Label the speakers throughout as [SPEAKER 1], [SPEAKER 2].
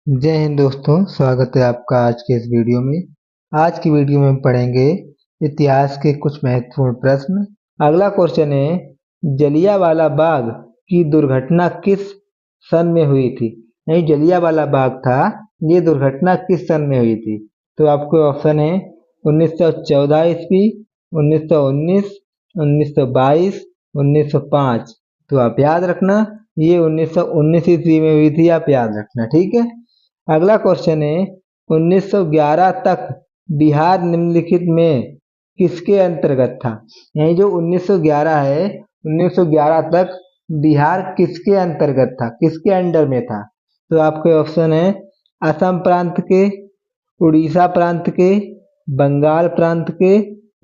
[SPEAKER 1] जय हिंद दोस्तों, स्वागत है आपका आज के इस वीडियो में। आज की वीडियो में हम पढ़ेंगे इतिहास के कुछ महत्वपूर्ण प्रश्न। अगला क्वेश्चन है, जलियांवाला बाग की दुर्घटना किस सन में हुई थी। नहीं, जलियांवाला बाग था, ये दुर्घटना किस सन में हुई थी। तो आपको ऑप्शन है 1914 ईस्वी, 1919, 1922, 1905। तो आप याद रखना, ये 1919 ईस्वी में हुई थी, आप याद रखना, ठीक है। अगला क्वेश्चन है, 1911 तक बिहार निम्नलिखित में किसके अंतर्गत था। यही जो 1911 है, 1911 तक बिहार किसके अंतर्गत था, किसके अंडर में था। तो आपके ऑप्शन है असम प्रांत के, उड़ीसा प्रांत के, बंगाल प्रांत के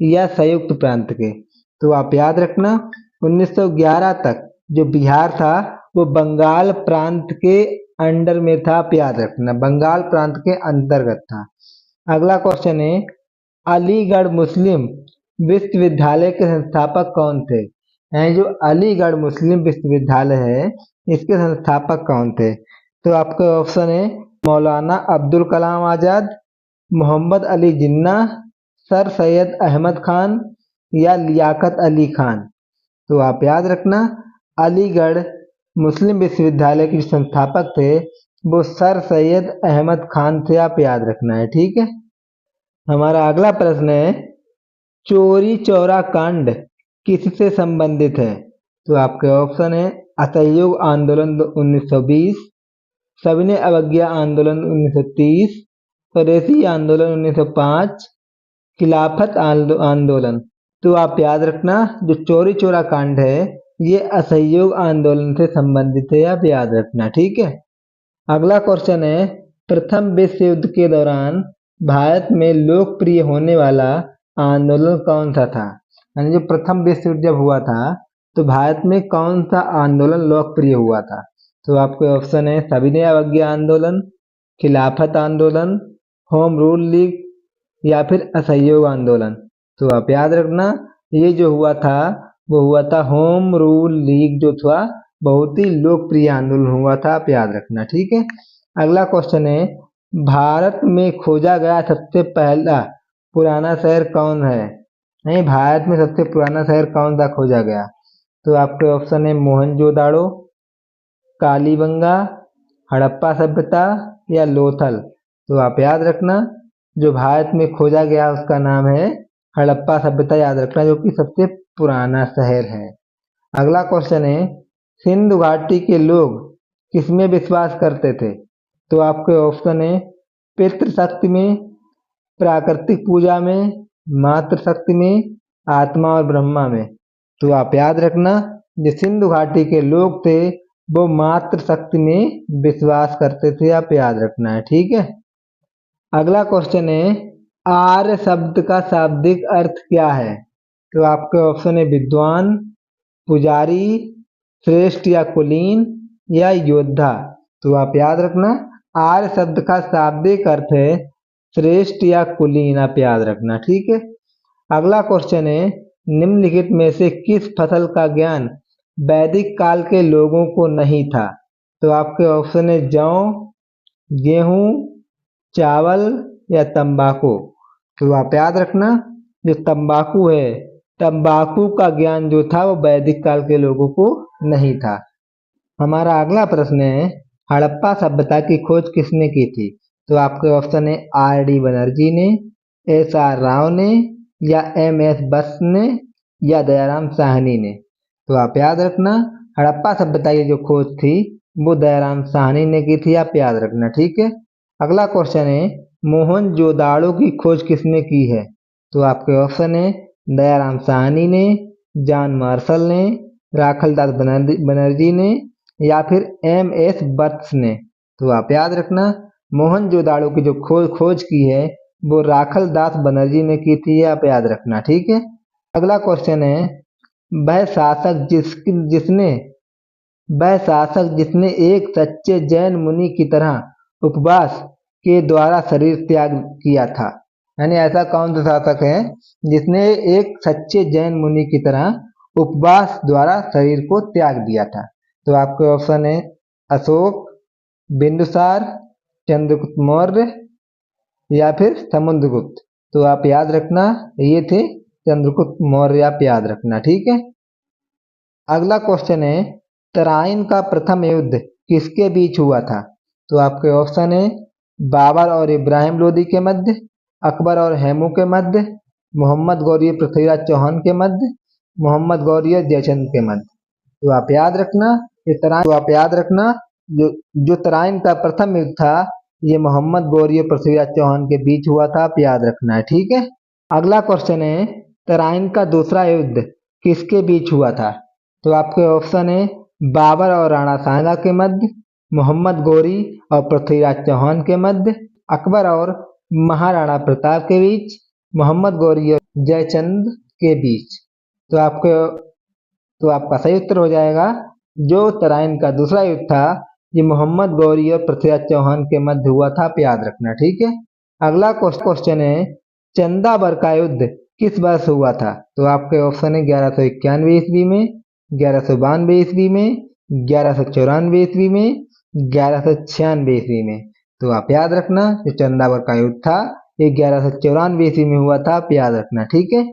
[SPEAKER 1] या संयुक्त प्रांत के। तो आप याद रखना, 1911 तक जो बिहार था वो बंगाल प्रांत के अंडर में था, आप याद रखना, बंगाल प्रांत के अंतर्गत था। अगला क्वेश्चन है, अलीगढ़ मुस्लिम विश्वविद्यालय के संस्थापक कौन थे। जो अलीगढ़ मुस्लिम विश्वविद्यालय है, इसके संस्थापक कौन थे। तो आपका ऑप्शन है मौलाना अब्दुल कलाम आजाद, मोहम्मद अली जिन्ना, सर सैयद अहमद खान या लियाकत अली खान। तो आप याद रखना, अलीगढ़ मुस्लिम विश्वविद्यालय के संस्थापक थे वो सर सैयद अहमद खान थे, आप याद रखना है, ठीक है। हमारा अगला प्रश्न है, चौरी चौरा कांड किससे संबंधित है। तो आपके ऑप्शन है असहयोग आंदोलन 1920, सविनय अवज्ञा आंदोलन 1930, स्वदेशी आंदोलन 1905, खिलाफत आंदोलन। तो आप याद रखना, जो चौरी चौरा कांड है ये असहयोग आंदोलन से संबंधित है, आप याद रखना, ठीक है। अगला क्वेश्चन है, प्रथम विश्व युद्ध के दौरान भारत में लोकप्रिय होने वाला आंदोलन कौन सा था। यानी जो प्रथम विश्व युद्ध जब हुआ था तो भारत में कौन सा आंदोलन लोकप्रिय हुआ था। तो आपके ऑप्शन है सविनय अवज्ञा आंदोलन, खिलाफत आंदोलन, होम रूल लीग या फिर असहयोग आंदोलन। तो आप याद रखना, ये जो हुआ था वो हुआ था होम रूल लीग, जो था बहुत ही लोकप्रिय आंदोलन हुआ था, आप याद रखना, ठीक है। अगला क्वेश्चन है, भारत में खोजा गया सबसे पहला पुराना शहर कौन है। नहीं, भारत में सबसे पुराना शहर कौन सा खोजा गया। तो आपके ऑप्शन है मोहनजोदाड़ो, कालीबंगा, हड़प्पा सभ्यता या लोथल। तो आप याद रखना, जो भारत में खोजा गया उसका नाम है हड़प्पा सभ्यता, याद रखना, जो कि सबसे पुराना शहर है। अगला क्वेश्चन है, सिंधु घाटी के लोग किसमें विश्वास करते थे। तो आपके ऑप्शन है पितृशक्ति में, प्राकृतिक पूजा में, मातृशक्ति में, आत्मा और ब्रह्मा में। तो आप याद रखना, जो सिंधु घाटी के लोग थे वो मातृशक्ति में विश्वास करते थे, आप याद रखना है, ठीक है। अगला क्वेश्चन है, आर्य शब्द का शाब्दिक अर्थ क्या है। तो आपके ऑप्शन है विद्वान, पुजारी, श्रेष्ठ या कुलीन या योद्धा। तो आप याद रखना, आर्य शब्द का शाब्दिक अर्थ है श्रेष्ठ या कुलीन, आप याद रखना, ठीक है। अगला क्वेश्चन है, निम्नलिखित में से किस फसल का ज्ञान वैदिक काल के लोगों को नहीं था। तो आपके ऑप्शन है जौ, गेहूं, चावल या तंबाकू। तो आप याद रखना, जो तंबाकू है, तंबाकू का ज्ञान जो था वो वैदिक काल के लोगों को नहीं था। हमारा अगला प्रश्न है, हड़प्पा सभ्यता की खोज किसने की थी। तो आपके ऑप्शन है R.D. बनर्जी ने, S.R. राव ने या M.S. बस ने या दयाराम साहनी ने। तो आप याद रखना, हड़प्पा सभ्यता की जो खोज थी वो दयाराम साहनी ने की थी, आप याद रखना, ठीक है। अगला क्वेश्चन है, मोहनजोदाड़ो की खोज किसने की है। तो आपके ऑप्शन है दयाराम साहनी ने, जॉन मार्शल ने, राखलदास बनर्जी ने या फिर M.S. बत्स ने। तो आप याद रखना, मोहनजोदाड़ो की जो खोज की है वो राखलदास बनर्जी ने की थी, आप याद रखना, ठीक है। अगला क्वेश्चन है, वह शासक जिसने एक सच्चे जैन मुनि की तरह उपवास के द्वारा शरीर त्याग किया था। यानी ऐसा कौन सा शासक है जिसने एक सच्चे जैन मुनि की तरह उपवास द्वारा शरीर को त्याग दिया था। तो आपके ऑप्शन है अशोक, बिंदुसार, चंद्रगुप्त मौर्य या फिर समुद्रगुप्त। तो आप याद रखना ये थे चंद्रगुप्त मौर्य, आप याद रखना, ठीक है। अगला क्वेश्चन है तराइन का प्रथम युद्ध किसके बीच हुआ था? तो आपके ऑप्शन है बाबर और इब्राहिम लोदी के मध्य, अकबर और हैमू के मध्य, मोहम्मद गौरी पृथ्वीराज चौहान के मध्य, मोहम्मद गौरी जयचंद के मध्य। तो आप याद रखना जो जो तराइन का प्रथम युद्ध था ये मोहम्मद गौरी और पृथ्वीराज चौहान के बीच हुआ था, आप याद रखना है, ठीक है। अगला क्वेश्चन है तराइन का दूसरा युद्ध किसके बीच हुआ था? तो आपके ऑप्शन है बाबर और राणा सांगा के मध्य, मोहम्मद गौरी और पृथ्वीराज चौहान के मध्य, अकबर और महाराणा प्रताप के बीच, मोहम्मद गौरी और जयचंद के बीच। तो आपका सही उत्तर हो जाएगा जो तराइन का दूसरा युद्ध था ये मोहम्मद गौरी और पृथ्वीराज चौहान के मध्य हुआ था, आप याद रखना, ठीक है। अगला क्वेश्चन है चंदाबर का युद्ध किस वर्ष हुआ था? तो आपके ऑप्शन है 1191 ईस्वी में, 1192 ईस्वी में, 1194 ईस्वी में, 1196 ईस्वी में। तो आप याद रखना जो चंदाबर का युद्ध था ये 1194 ईस्वी में हुआ था, आप याद रखना, ठीक है।